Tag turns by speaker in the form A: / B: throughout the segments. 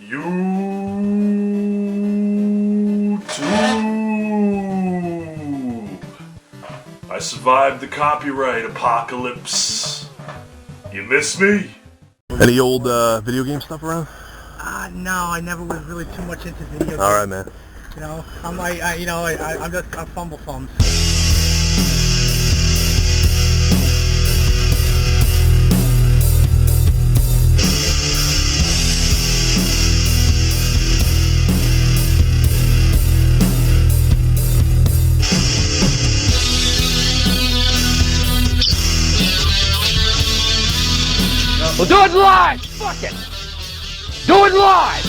A: YouTube. I survived the copyright apocalypse. You miss me?
B: Any old video game stuff around?
C: No, I never was really too much into video games.
B: All right, man.
C: You know, I'm just a fumble thumbs.
D: Well, do it live! Fuck it! Do it live!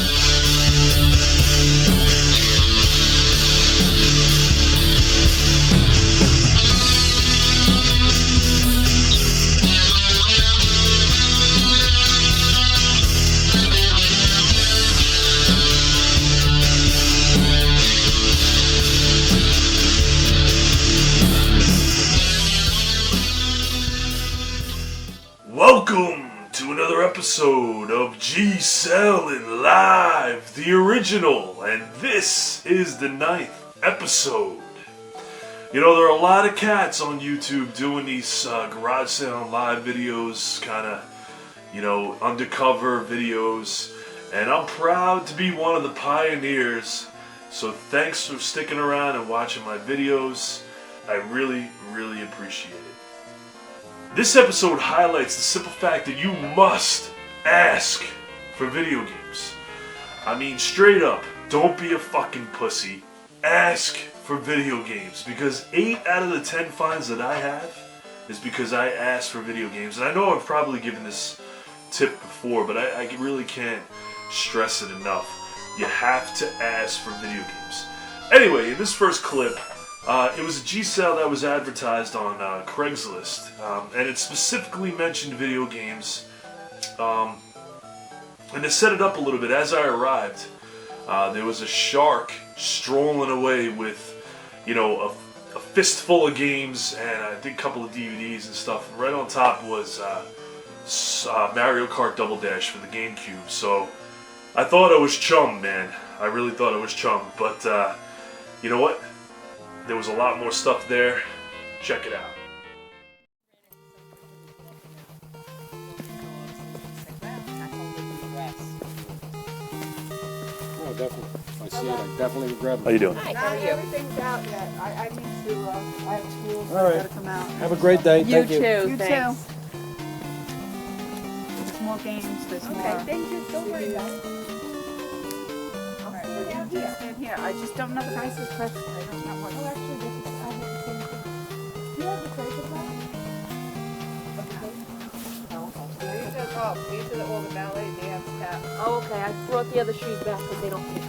A: Welcome to another episode of G-Cellin Live, the original, and this is the 9th episode. You know, there are a lot of cats on YouTube doing these garage sale live videos, kind of, you know, undercover videos, and I'm proud to be one of the pioneers, so thanks for sticking around and watching my videos. I really, really appreciate it. This episode highlights the simple fact that you must ask for video games. I mean, straight up, don't be a fucking pussy. Ask for video games, because 8 out of the 10 finds that I have is because I asked for video games. And I know I've probably given this tip before, but I really can't stress it enough. You have to ask for video games. Anyway, in this first clip, it was a G-Cell that was advertised on Craigslist, and it specifically mentioned video games. And to set it up a little bit, as I arrived, there was a shark strolling away with, you know, a fistful of games and I think a couple of DVDs and stuff. And right on top was Mario Kart Double Dash for the GameCube. So I thought I was chum, man. I really thought I was chum. But you know what? There was a lot more stuff there. Check it out.
E: Oh, definitely. If I see it, I definitely grab it.
B: How you doing?
F: Hi, how are you? Everything's out yet. I need to, I have schools
E: All right.
F: that gotta come out.
E: Have a great day. Thank you.
F: You
G: thanks.
F: too. There's more games, there's more.
G: Okay, thank you. Don't worry about it.
F: Alright, we're gonna just stand here. I just don't know the nicest question. I don't know what.
G: Oh, actually, this is, I have the same thing. Do you have the trace of that?
F: These are all the ballet dance caps.
G: Oh, okay. I brought the other shoes back because they don't fit.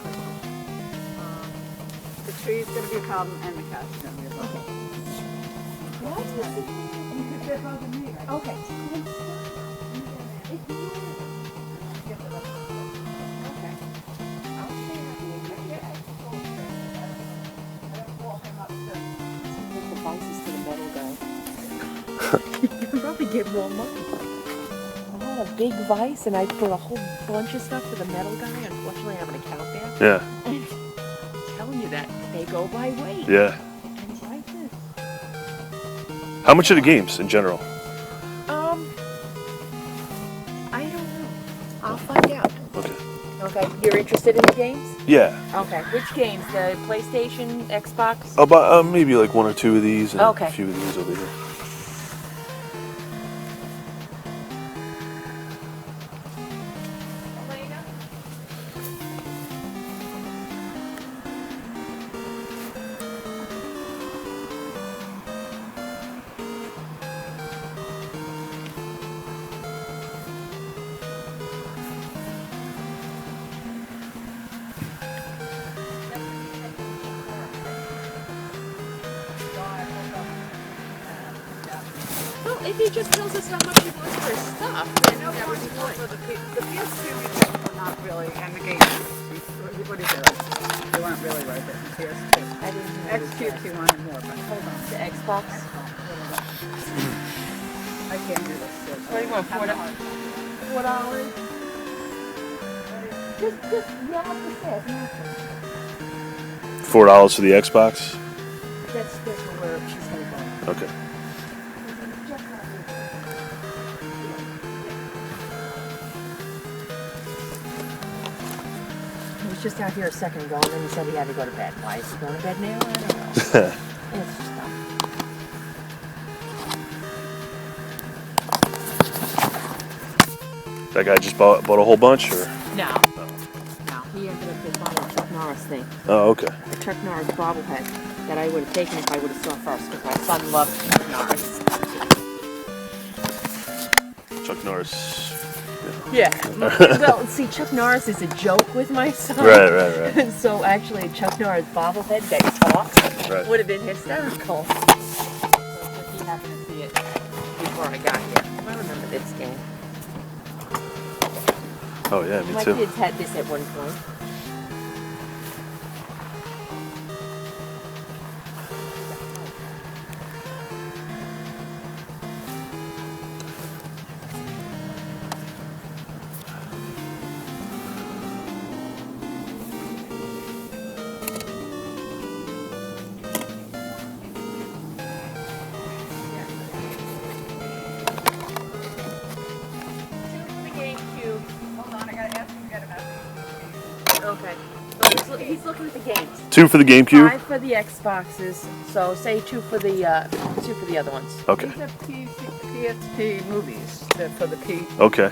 F: The tree's gonna be a problem and the cat's gonna be a problem.
G: What?
F: They're bugging me, right?
G: Okay.
F: Okay. I'll stay right here. I don't walk him up the.
G: Take the vices to the metal guy. You can probably get more money. I had a big vice and I put a whole bunch of stuff for the metal guy. Unfortunately, I have an account there.
B: Yeah.
G: I'm telling you that they go by weight.
B: Yeah.
G: And vices.
B: How much are the games in general?
G: I don't know. I'll find out.
B: Okay.
G: Okay, you're interested in the games?
B: Yeah.
G: Okay, which games? The PlayStation, Xbox?
B: About maybe like 1 or 2 of these and
G: Okay.
B: a few of these over here.
G: Well, if he just tells us how much he wants for his stuff, then
F: No,
G: that would be
F: for
G: fine.
F: the PS2 returns were not really, and the games. What is it? They weren't really right there. The PS2.
G: I didn't know.
F: X-Cube 2 wanted more, but hold on.
G: The Xbox?
F: I can't do this.
G: What do you want, $4?
F: $4?
G: Just yeah, what's this?
B: $4 for the Xbox.
G: That's where she's gonna go.
B: Okay.
G: He was just out here a second ago, and then he said he had to go to bed. Why is he going to bed now? I don't know. It's just dumb.
B: That guy just bought a whole bunch, or?
G: No. No, he ended up just buying a Chuck Norris thing.
B: Oh, okay.
G: A Chuck Norris bobblehead that I would have taken if I would have saw first, because my son loves Chuck Norris.
B: Chuck Norris.
G: Yeah. Well, see, Chuck Norris is a joke with my son.
B: Right.
G: And so actually, a Chuck Norris bobblehead that talks would have been hysterical. So he happened to see it before I got here. I remember this game.
B: Oh yeah, me
G: My
B: too.
G: kids had this at one point. Okay. So he's looking at the games.
B: 2 for the GameCube.
G: 5 for the Xboxes. So say 2 for the other ones.
B: Okay.
F: These are PSP movies. They're for the P.
B: Okay.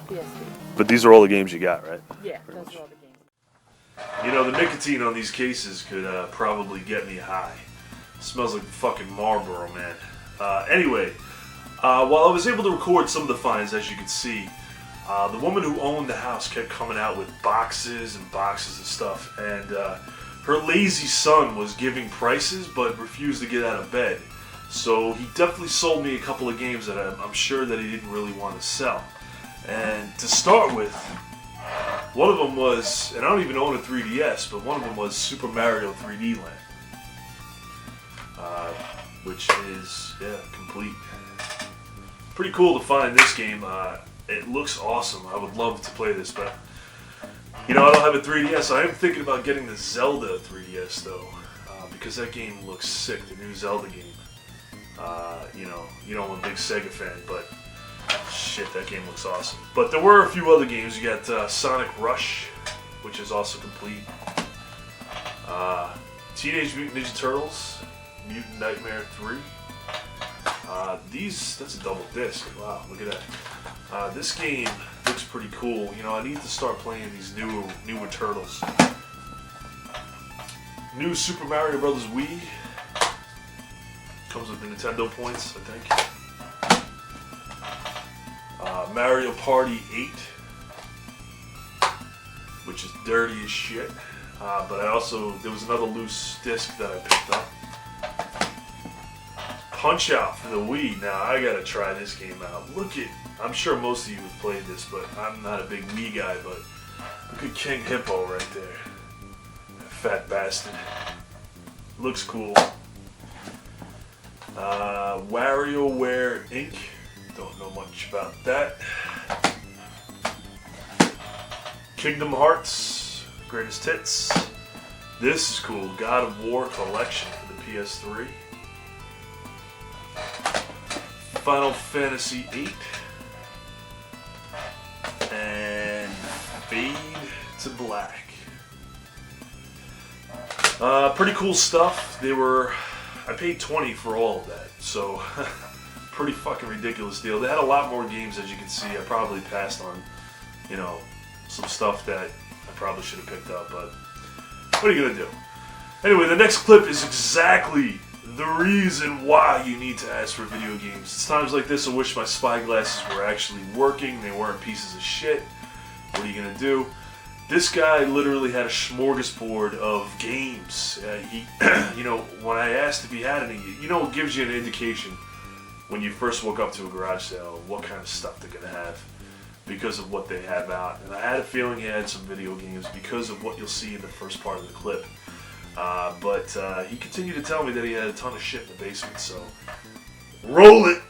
G: PSP.
B: But these are all the games you got, right?
G: Yeah, those are all the games.
A: You know, the nicotine on these cases could probably get me high. Smells like fucking Marlboro, man. Anyway, while I was able to record some of the finds, as you can see, the woman who owned the house kept coming out with boxes and boxes of stuff, and her lazy son was giving prices but refused to get out of bed. So he definitely sold me a couple of games that I'm sure that he didn't really want to sell. And to start with, one of them was, and I don't even own a 3DS, but one of them was Super Mario 3D Land, which is, complete. Pretty cool to find this game. It looks awesome. I would love to play this, but you know, I don't have a 3DS. I am thinking about getting the Zelda 3DS though, because that game looks sick. The new Zelda game. You know, I'm a big Sega fan, but shit, that game looks awesome. But there were a few other games. You got Sonic Rush, which is also complete. Teenage Mutant Ninja Turtles, Mutant Nightmare 3. That's a double disc. Wow, look at that. This game looks pretty cool. You know, I need to start playing these newer Turtles. New Super Mario Bros. Wii. Comes with the Nintendo points, I think. Mario Party 8. Which is dirty as shit. But there was another loose disc that I picked up. Punch Out for the Wii. Now I gotta try this game out. I'm sure most of you have played this, but I'm not a big Wii guy, but look at King Hippo right there. That fat bastard. Looks cool. WarioWare Inc. Don't know much about that. Kingdom Hearts. Greatest Hits. This is cool. God of War Collection for the PS3. Final Fantasy VIII. And Fade to Black. Pretty cool stuff. I paid $20 for all of that, so pretty fucking ridiculous deal. They had a lot more games, as you can see. I probably passed on, some stuff that I probably should have picked up, but what are you gonna do? Anyway, the next clip is exactly the reason why you need to ask for video games. It's times like this I wish my spy glasses were actually working. They weren't pieces of shit. What are you gonna do? This guy literally had a smorgasbord of games. When I asked if he had any, it gives you an indication when you first walk up to a garage sale what kind of stuff they're gonna have because of what they have out. And I had a feeling he had some video games because of what you'll see in the first part of the clip. But he continued to tell me that he had a ton of shit in the basement, so roll it!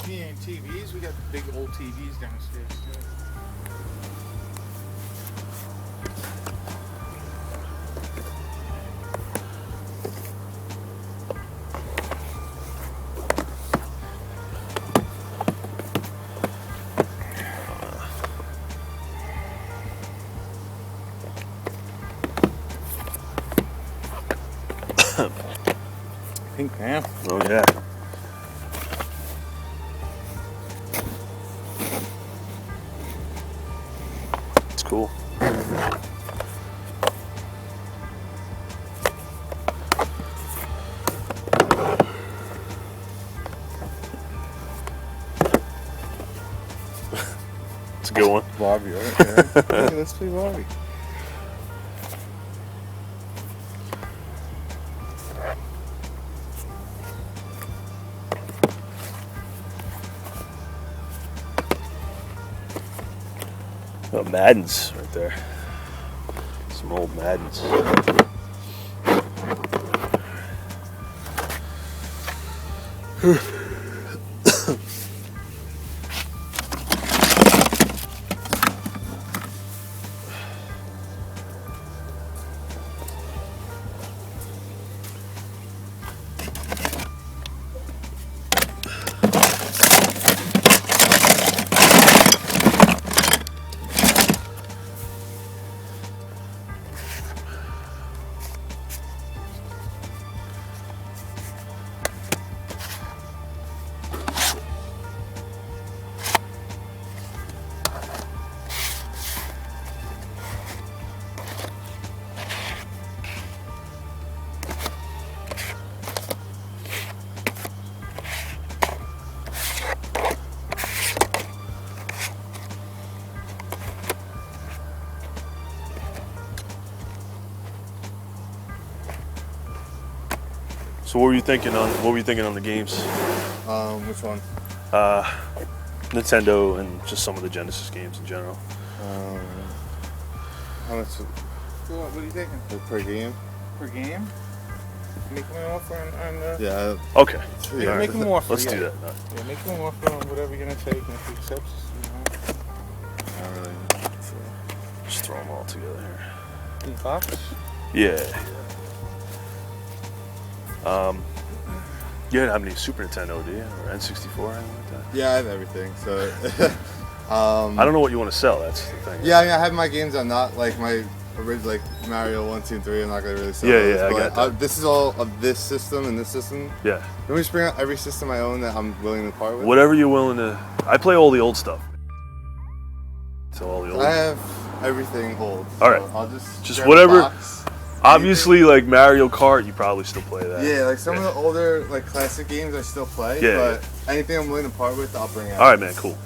H: And TVs, we got big old TVs downstairs too. Pink man.
B: Oh yeah. It's cool. It's a good one.
H: Bobby, right? Yeah. Okay, let's play Bobby.
B: Oh, Madden's right there. Some old Maddens. So what were you thinking on the games?
H: Which one?
B: Nintendo and just some of the Genesis games in general.
H: How much? What are you thinking? Per game? Per game? Make them an offer on the...
B: Yeah. Okay.
H: Yeah, make them an offer.
B: Let's do that.
H: Yeah, make them an offer on whatever you're gonna take, and if he accepts, you know.
B: Not really. Just throw them all together here.
H: In the box?
B: Yeah. You didn't have any Super Nintendo, do you? Or N64 or anything like that?
H: Yeah, I have everything. So,
B: I don't know what you want to sell. That's the thing.
H: yeah, I mean, I have my games. I'm not like my original, like Mario 1, 2, and 3. I'm not gonna really sell.
B: Yeah,
H: those,
B: yeah, I
H: but
B: got that.
H: this is all of this system and this system.
B: Yeah.
H: Let me just bring out every system I own that I'm willing to part with.
B: Whatever you're willing to. I play all the old stuff. So all the old.
H: I have everything old.
B: All right.
H: So I'll just grab
B: whatever.
H: a box.
B: Obviously, like Mario Kart, you probably still play that.
H: Yeah, like some of the older, like classic games, I still play.
B: Yeah,
H: but anything I'm willing to part with, I'll bring out.
B: All right, man. Cool.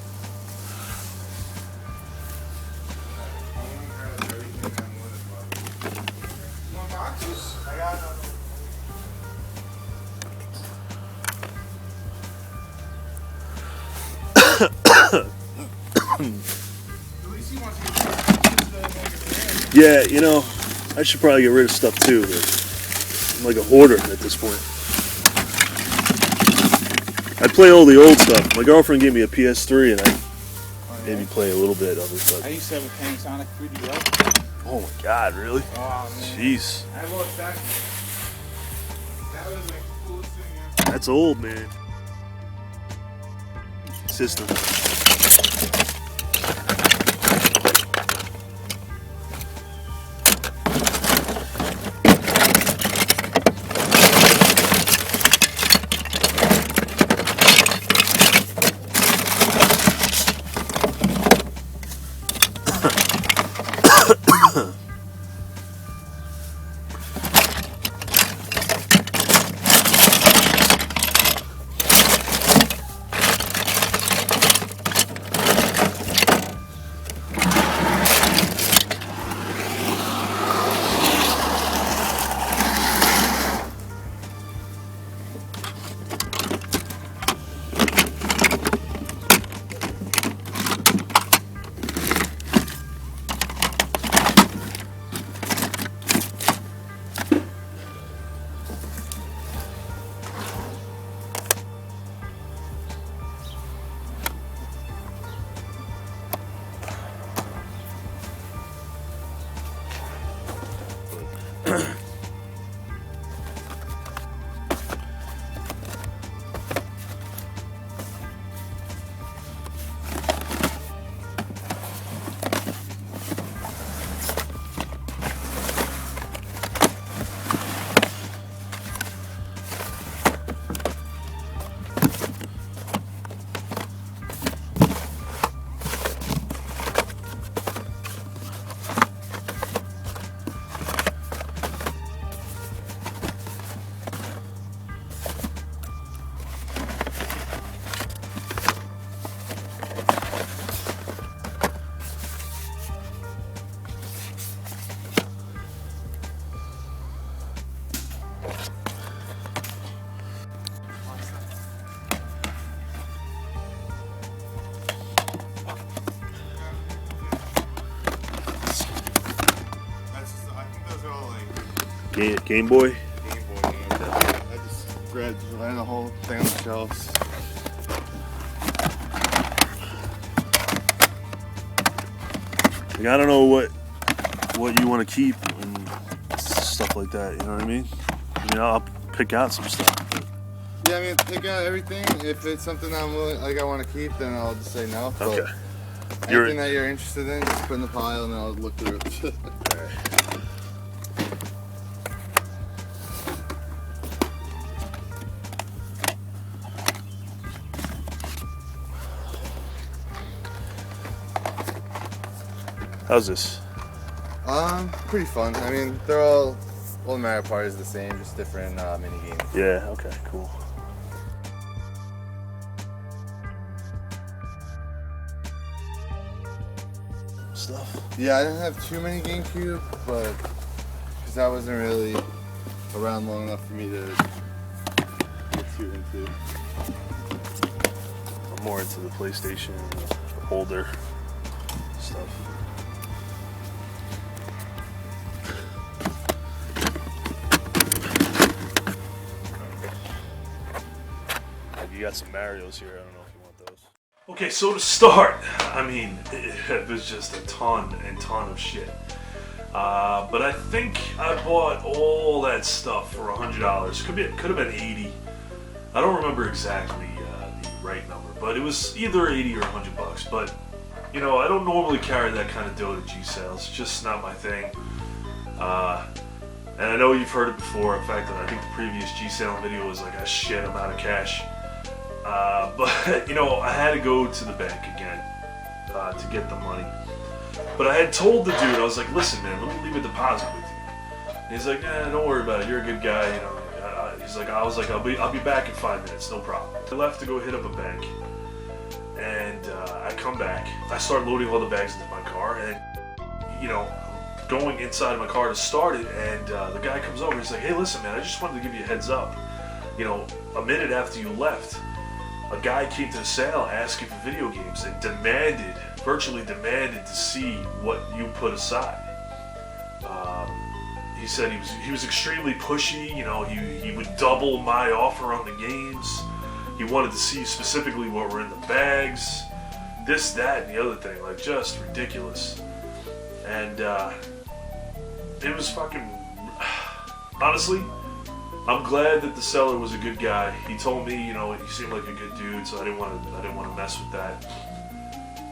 B: Yeah, you know, I should probably get rid of stuff too. But I'm like a hoarder at this point. I play all the old stuff. My girlfriend gave me a PS3 and I maybe play a little bit of it.
H: I
B: But
H: used to have a Panasonic 3DS.
B: oh my God, really?
H: Oh man.
B: Jeez,
H: I lost that. That was like the coolest thing ever.
B: that's old, man. System. Game Boy?
H: Game Boy game. I just grabbed the whole thing on the shelves.
B: Like, I don't know what you want to keep and stuff like that, you know what I mean? I'll pick out some stuff. But...
H: Yeah, I mean, pick out everything. If it's something I'm willing, like I want to keep, then I'll just say no. But
B: okay.
H: anything that you're interested in, just put in the pile and then I'll look through it.
B: Alright. How's this?
H: Pretty fun. I mean, they're all the Mario Party is the same, just different mini games.
B: Yeah, okay, cool. Stuff.
H: Yeah, I didn't have too many GameCube, but because I wasn't really around long enough for me to get too into.
B: I'm more into the PlayStation, the older stuff. You got some Marios here. I don't know if you want those.
A: Okay, so to start, I mean, it was just a ton of shit. But I think I bought all that stuff for $100. Could have been 80. I don't remember exactly the right number, but it was either 80 or $100. But you know, I don't normally carry that kind of dough to G sales. It's just not my thing. And I know you've heard it before. In fact, I think the previous G sale video was like a shit amount of cash. But you know, I had to go to the bank again to get the money. But I had told the dude, I was like, listen man, let me leave a deposit with you. And he's like, nah, don't worry about it, you're a good guy, you know. He's like, I was like, I'll be back in 5 minutes, no problem. I left to go hit up a bank, and I come back. I start loading all the bags into my car, and you know, going inside my car to start it, and the guy comes over. He's like, hey, listen, man, I just wanted to give you a heads up. You know, a minute after you left, a guy came to the sale asking for video games and virtually demanded to see what you put aside. He said he was extremely pushy. You know, he would double my offer on the games. He wanted to see specifically what were in the bags, this, that, and the other thing. Like, just ridiculous. And it was fucking. Honestly, I'm glad that the seller was a good guy. He told me, you know, he seemed like a good dude, so I didn't want to mess with that.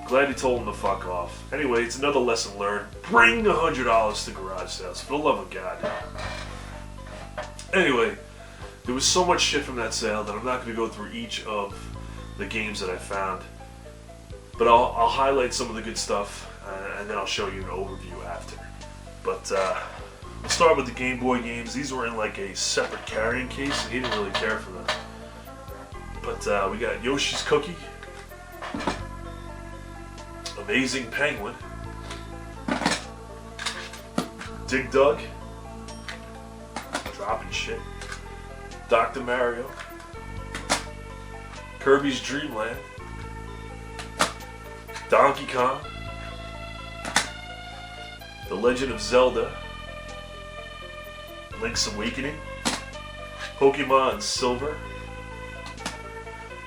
A: Glad he told him to fuck off. Anyway, it's another lesson learned. Bring the $100 to garage sales, for the love of God. Anyway, there was so much shit from that sale that I'm not going to go through each of the games that I found. But I'll highlight some of the good stuff, and then I'll show you an overview after. But we'll start with the Game Boy games. These were in like a separate carrying case, and he didn't really care for them. But we got Yoshi's Cookie, Amazing Penguin, Dig Dug, dropping shit, Dr. Mario, Kirby's Dream Land, Donkey Kong, The Legend of Zelda, Link's Awakening, Pokemon Silver,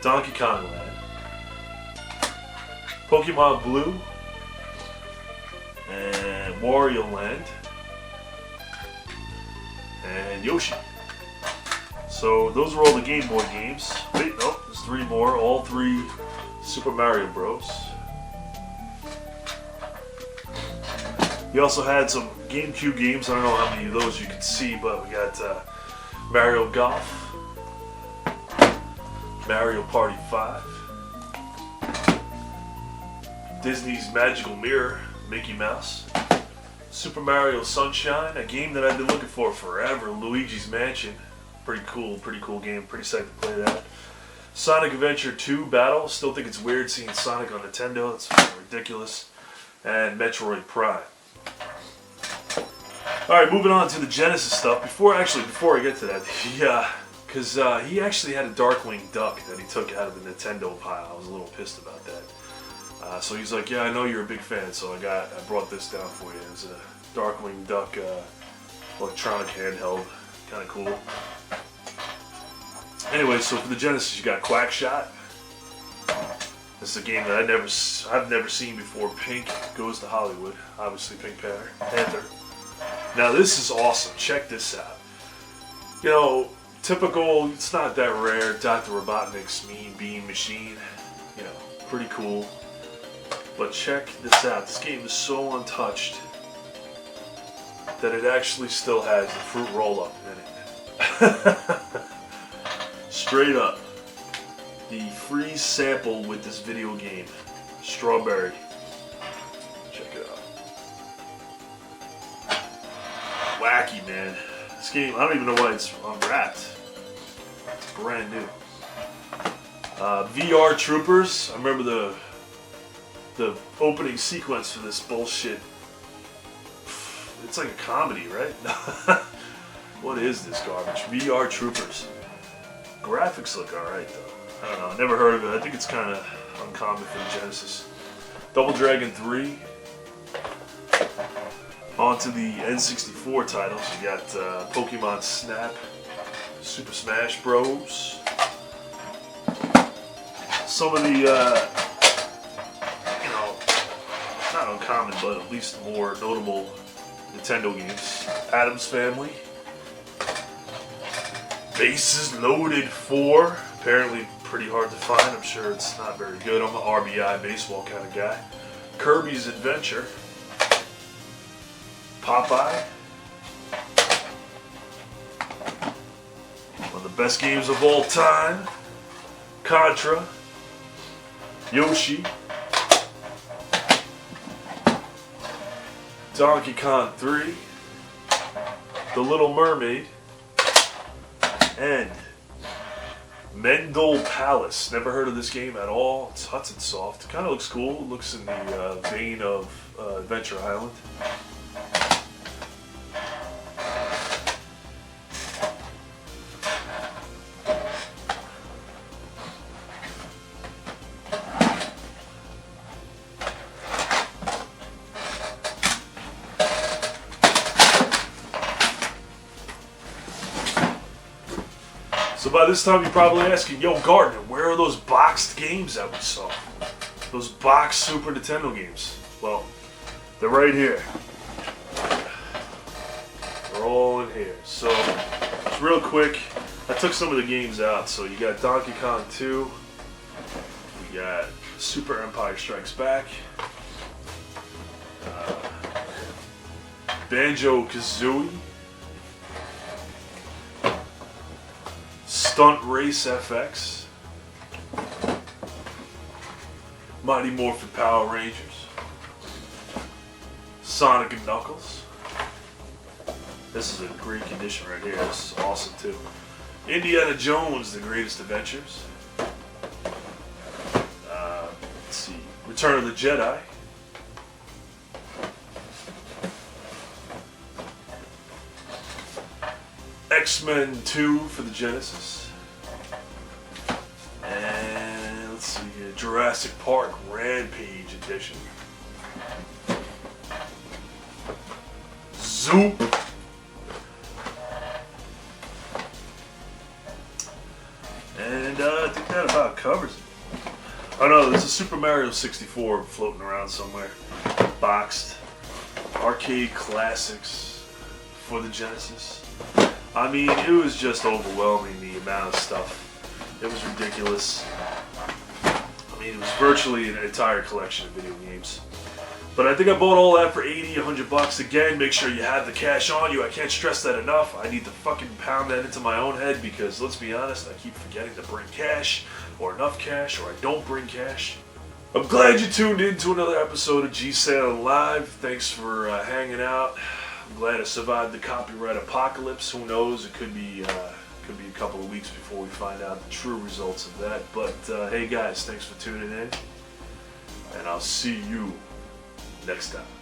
A: Donkey Kong Land, Pokemon Blue, and Wario Land, and Yoshi. So those were all the Game Boy games. Wait, no, there's 3 more. All 3 Super Mario Bros. We also had some GameCube games. I don't know how many of those you can see, but we got Mario Golf, Mario Party 5, Disney's Magical Mirror, Mickey Mouse, Super Mario Sunshine, a game that I've been looking for forever, Luigi's Mansion, pretty cool game, pretty psyched to play that. Sonic Adventure 2 Battle, still think it's weird seeing Sonic on Nintendo, it's ridiculous, and Metroid Prime. Alright, moving on to the Genesis stuff. Before I get to that, because he actually had a Darkwing Duck that he took out of the Nintendo pile. I was a little pissed about that. So he's like, yeah, I know you're a big fan, so I brought this down for you. It's a Darkwing Duck electronic handheld, kind of cool. Anyway, so for the Genesis, you got Quackshot. This is a game that I've never seen before. Pink Goes to Hollywood. Obviously, Pink Panther. Now this is awesome. Check this out. You know, typical. It's not that rare. Dr. Robotnik's Mean Bean Machine. You know, pretty cool. But check this out. This game is so untouched that it actually still has the fruit roll-up in it. Straight up. The free sample with this video game. Strawberry. Check it out. Wacky, man. This game, I don't even know why it's unwrapped. It's brand new. VR Troopers. I remember the opening sequence for this bullshit. It's like a comedy, right? What is this garbage? VR Troopers. Graphics look alright though. I don't know, I never heard of it. I think it's kind of uncommon for the Genesis. Double Dragon 3. On to the N64 titles. You got Pokemon Snap, Super Smash Bros. Some of the, you know, not uncommon, but at least more notable Nintendo games. Addams Family. Bases Loaded 4. Apparently pretty hard to find. I'm sure it's not very good. I'm an RBI baseball kind of guy. Kirby's Adventure. Popeye. One of the best games of all time. Contra. Yoshi. Donkey Kong 3. The Little Mermaid. And Mendel Palace. Never heard of this game at all. It's Hudson Soft. Kind of looks cool. It looks in the vein of Adventure Island. So by this time you're probably asking, yo Gardner, where are those boxed games that we saw? Those boxed Super Nintendo games. Well, they're right here. They're all in here. So, just real quick, I took some of the games out. So you got Donkey Kong 2. You got Super Empire Strikes Back. Banjo-Kazooie. Stunt Race FX, Mighty Morphin Power Rangers, Sonic and Knuckles. This is a great condition right here. This is awesome too. Indiana Jones: The Greatest Adventures. Let's see, Return of the Jedi. X-Men 2 for the Genesis. And let's see here, Jurassic Park Rampage Edition. Zoop. And I think that about covers it. Oh no, there's a Super Mario 64 floating around somewhere. Boxed. Arcade classics for the Genesis. I mean, it was just overwhelming, the amount of stuff. It was ridiculous. I mean, it was virtually an entire collection of video games. But I think I bought all that for $80, $100. Again, make sure you have the cash on you. I can't stress that enough. I need to fucking pound that into my own head because, let's be honest, I keep forgetting to bring cash, or enough cash, or I don't bring cash. I'm glad you tuned in to another episode of G-Sailing Live. Thanks for hanging out. I'm glad I survived the copyright apocalypse. Who knows? It could be a couple of weeks before we find out the true results of that. But hey guys, thanks for tuning in, and I'll see you next time.